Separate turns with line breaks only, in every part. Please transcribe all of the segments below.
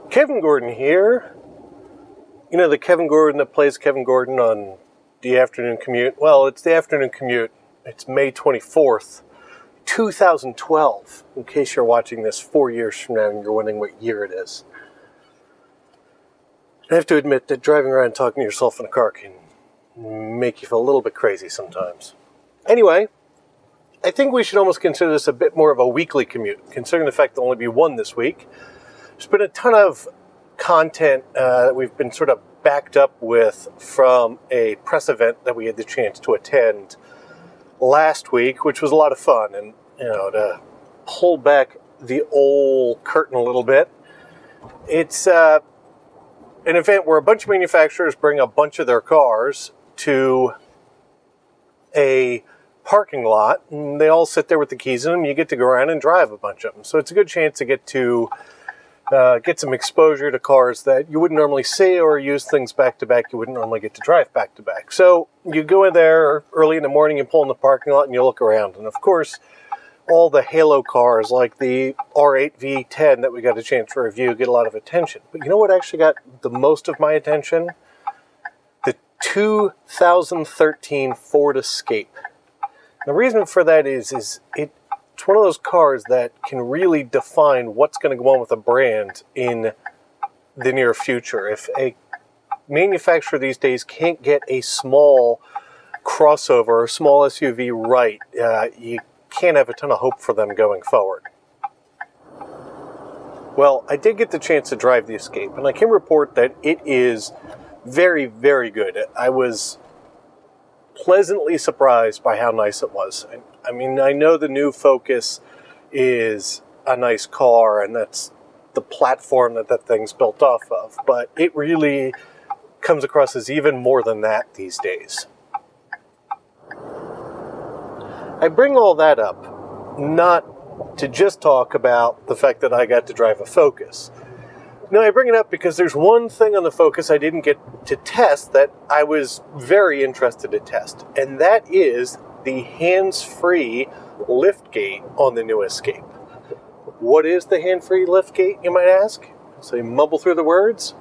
Kevin Gordon here. You know the Kevin Gordon that plays Kevin Gordon on the afternoon commute? Well, it's the afternoon commute. It's May 24th, 2012. In case you're watching this 4 years from now and you're wondering what year it is. I have to admit that driving around talking to yourself in a car can make you feel a little bit crazy sometimes. Anyway, I think we should almost consider this a bit more of a weekly commute, considering the fact there'll only be one this week. There's been a ton of content that we've been sort of backed up with from a press event that we had the chance to attend last week, which was a lot of fun. And, to pull back the old curtain a little bit, it's an event where a bunch of manufacturers bring a bunch of their cars to a parking lot, and they all sit there with the keys in them. You get to go around and drive a bunch of them. So it's a good chance to get some exposure to cars that you wouldn't normally see, or use things back-to-back you wouldn't normally get to drive back-to-back. So you go in there early in the morning, you pull in the parking lot, and you look around. And of course, all the halo cars like the R8 V10 that we got a chance to review get a lot of attention. But you know what actually got the most of my attention? The 2013 Ford Escape. The reason for that is it's one of those cars that can really define what's going to go on with a brand in the near future. If a manufacturer these days can't get a small crossover or small SUV right, you can't have a ton of hope for them going forward. Well, I did get the chance to drive the Escape, and I can report that it is very, very good. I was pleasantly surprised by how nice it was. I mean, I know the new Focus is a nice car, and that's the platform that thing's built off of, but it really comes across as even more than that these days. I bring all that up not to just talk about the fact that I got to drive a Focus. No, I bring it up because there's one thing on the Focus I didn't get to test that I was very interested to test, and that is the hands-free liftgate on the new Escape. What is the hands-free liftgate, you might ask? So you mumble through the words?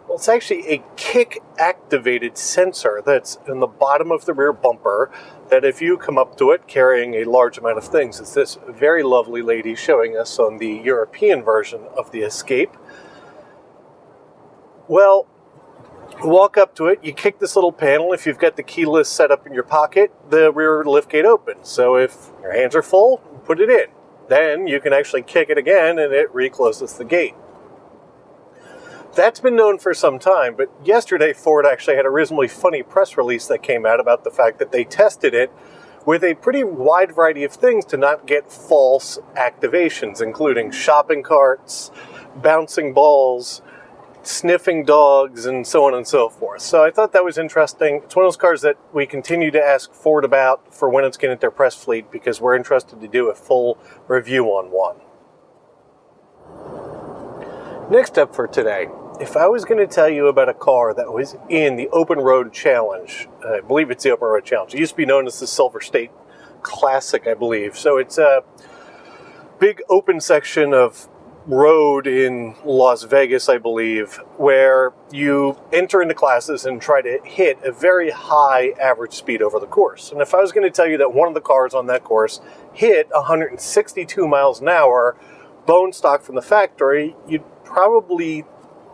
Well, it's actually a kick-activated sensor that's in the bottom of the rear bumper that if you come up to it carrying a large amount of things, as this very lovely lady showing us on the European version of the Escape. Well, walk up to it, you kick this little panel. If you've got the keyless set up in your pocket, the rear liftgate opens. So if your hands are full, put it in. Then you can actually kick it again and it recloses the gate. That's been known for some time, but yesterday Ford actually had a reasonably funny press release that came out about the fact that they tested it with a pretty wide variety of things to not get false activations, including shopping carts, bouncing balls, sniffing dogs, and so on and so forth. So I thought that was interesting. It's one of those cars that we continue to ask Ford about for when it's getting their press fleet, because we're interested to do a full review on one. Next up for today, if I was going to tell you about a car that was in the Open Road Challenge, I believe it's the Open Road Challenge. It used to be known as the Silver State Classic, I believe. So it's a big open section of road in Las Vegas, I believe, where you enter into classes and try to hit a very high average speed over the course. And if I was going to tell you that one of the cars on that course hit 162 miles an hour, bone stock from the factory, you'd probably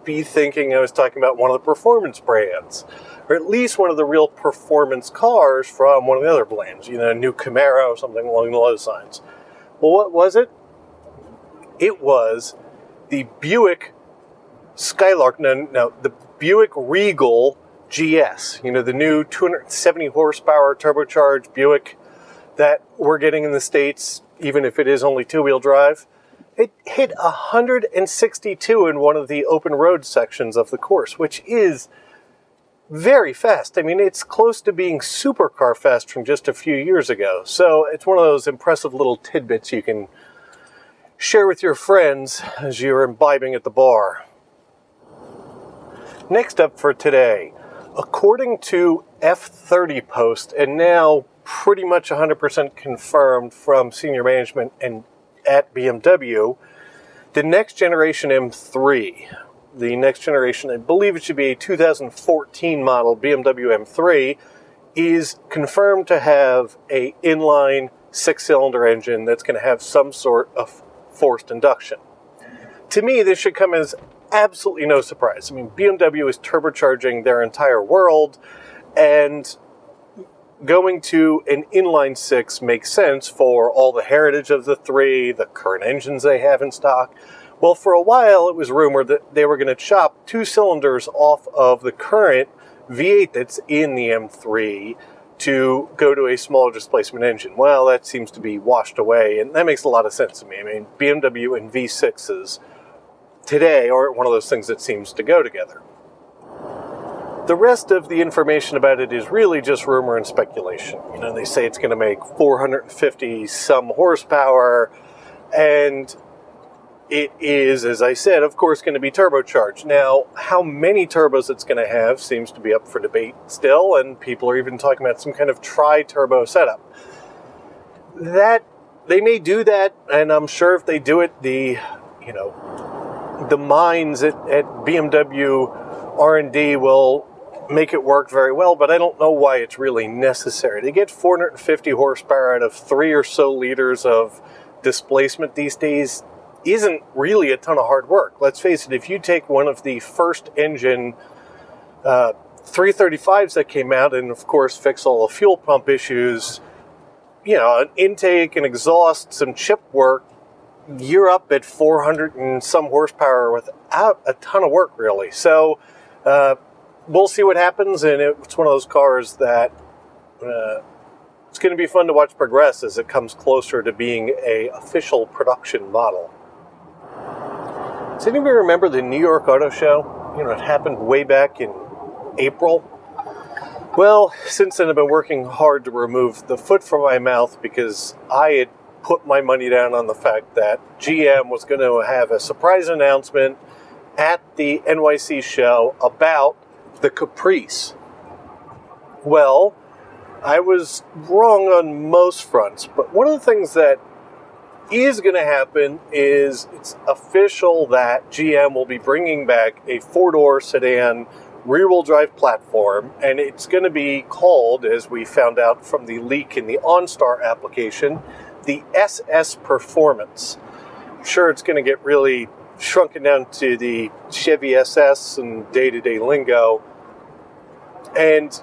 be thinking I was talking about one of the performance brands, or at least one of the real performance cars from one of the other brands, a new Camaro or something along those lines. Well, what was it? It was the Buick Skylark, the Buick Regal GS, the new 270 horsepower turbocharged Buick that we're getting in the States, even if it is only two-wheel drive. It hit 162 in one of the open road sections of the course, which is very fast. I mean, it's close to being supercar fast from just a few years ago. So it's one of those impressive little tidbits you can share with your friends as you're imbibing at the bar. Next up for today, according to F30 Post, and now pretty much 100% confirmed from senior management and at BMW, the next generation M3, the next generation, I believe it should be a 2014 model BMW M3, is confirmed to have a inline 6-cylinder engine that's going to have some sort of forced induction. To me, this should come as absolutely no surprise. I mean, BMW is turbocharging their entire world, and going to an inline 6 makes sense for all the heritage of the 3, the current engines they have in stock. Well, for a while, it was rumored that they were going to chop 2 cylinders off of the current V8 that's in the M3 to go to a smaller displacement engine. Well, that seems to be washed away, and that makes a lot of sense to me. I mean, BMW and V6s today are one of those things that seems to go together. The rest of the information about it is really just rumor and speculation. You know, they say it's going to make 450 some horsepower, and it is, as I said, of course, going to be turbocharged. Now, how many turbos it's going to have seems to be up for debate still, and people are even talking about some kind of tri-turbo setup. That they may do that, and I'm sure if they do it, the minds at BMW R&D will make it work very well, but I don't know why it's really necessary. To get 450 horsepower out of 3 or so liters of displacement these days isn't really a ton of hard work. Let's face it, if you take one of the first engine 335s that came out and, of course, fix all the fuel pump issues, an intake, an exhaust, some chip work, you're up at 400 and some horsepower without a ton of work, really. So, we'll see what happens, and it's one of those cars that it's going to be fun to watch progress as it comes closer to being a official production model. Does anybody remember the New York Auto Show? It happened way back in April. Well, since then I've been working hard to remove the foot from my mouth because I had put my money down on the fact that GM was going to have a surprise announcement at the NYC show about the Caprice. Well, I was wrong on most fronts, but one of the things that is going to happen is it's official that GM will be bringing back a 4-door sedan rear-wheel drive platform, and it's going to be called, as we found out from the leak in the OnStar application, the SS Performance. I'm sure it's going to get really shrunken down to the Chevy SS and day-to-day lingo. And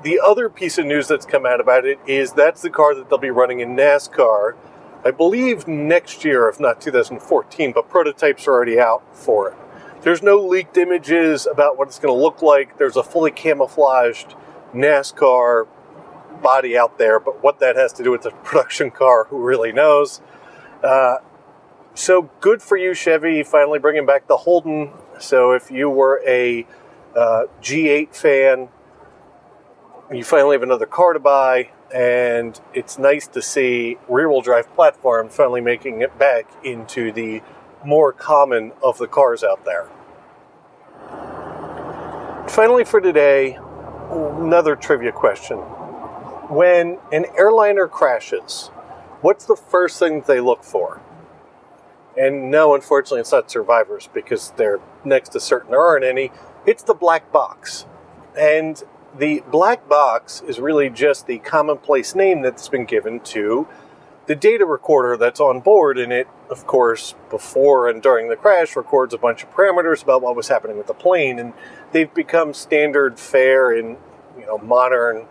the other piece of news that's come out about it is that's the car that they'll be running in NASCAR, I believe next year, if not 2014, but prototypes are already out for it. There's no leaked images about what it's going to look like. There's a fully camouflaged NASCAR body out there, but what that has to do with the production car, who really knows? So good for you, Chevy, finally bringing back the Holden. So if you were a G8 fan, you finally have another car to buy, and it's nice to see rear-wheel drive platform finally making it back into the more common of the cars out there. Finally for today, another trivia question. When an airliner crashes, what's the first thing they look for? And no, unfortunately, it's not survivors because they're next to certain there aren't any. It's the black box. And the black box is really just the commonplace name that's been given to the data recorder that's on board. And it, of course, before and during the crash, records a bunch of parameters about what was happening with the plane. And they've become standard fare in modern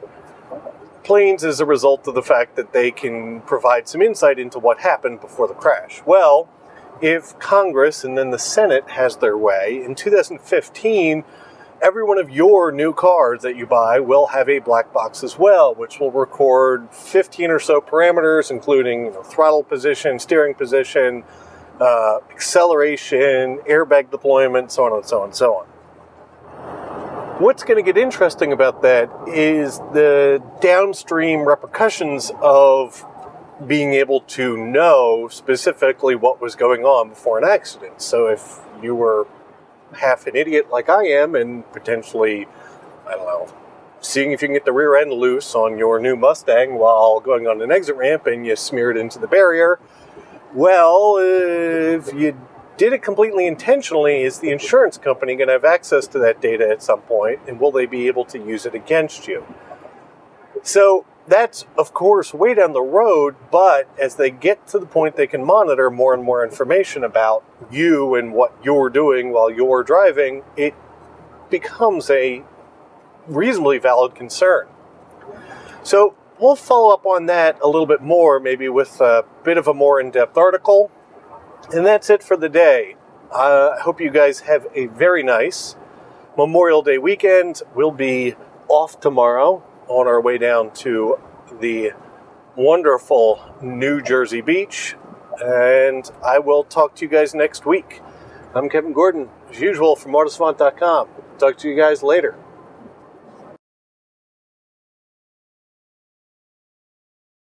planes as a result of the fact that they can provide some insight into what happened before the crash. Well, if Congress and then the Senate has their way, in 2015, every one of your new cars that you buy will have a black box as well, which will record 15 or so parameters, including throttle position, steering position, acceleration, airbag deployment, so on and so on and so on. What's going to get interesting about that is the downstream repercussions of being able to know specifically what was going on before an accident. So if you were half an idiot like I am and potentially, seeing if you can get the rear end loose on your new Mustang while going on an exit ramp and you smear it into the barrier, Well, if you did it completely intentionally, is the insurance company going to have access to that data at some point, and will they be able to use it against you? So that's, of course, way down the road, but as they get to the point they can monitor more and more information about you and what you're doing while you're driving, it becomes a reasonably valid concern. So we'll follow up on that a little bit more, maybe with a bit of a more in-depth article. And that's it for the day. I hope you guys have a very nice Memorial Day weekend. We'll be off tomorrow on our way down to the wonderful New Jersey beach. And I will talk to you guys next week. I'm Kevin Gordon, as usual, from Autosavant.com. Talk to you guys later.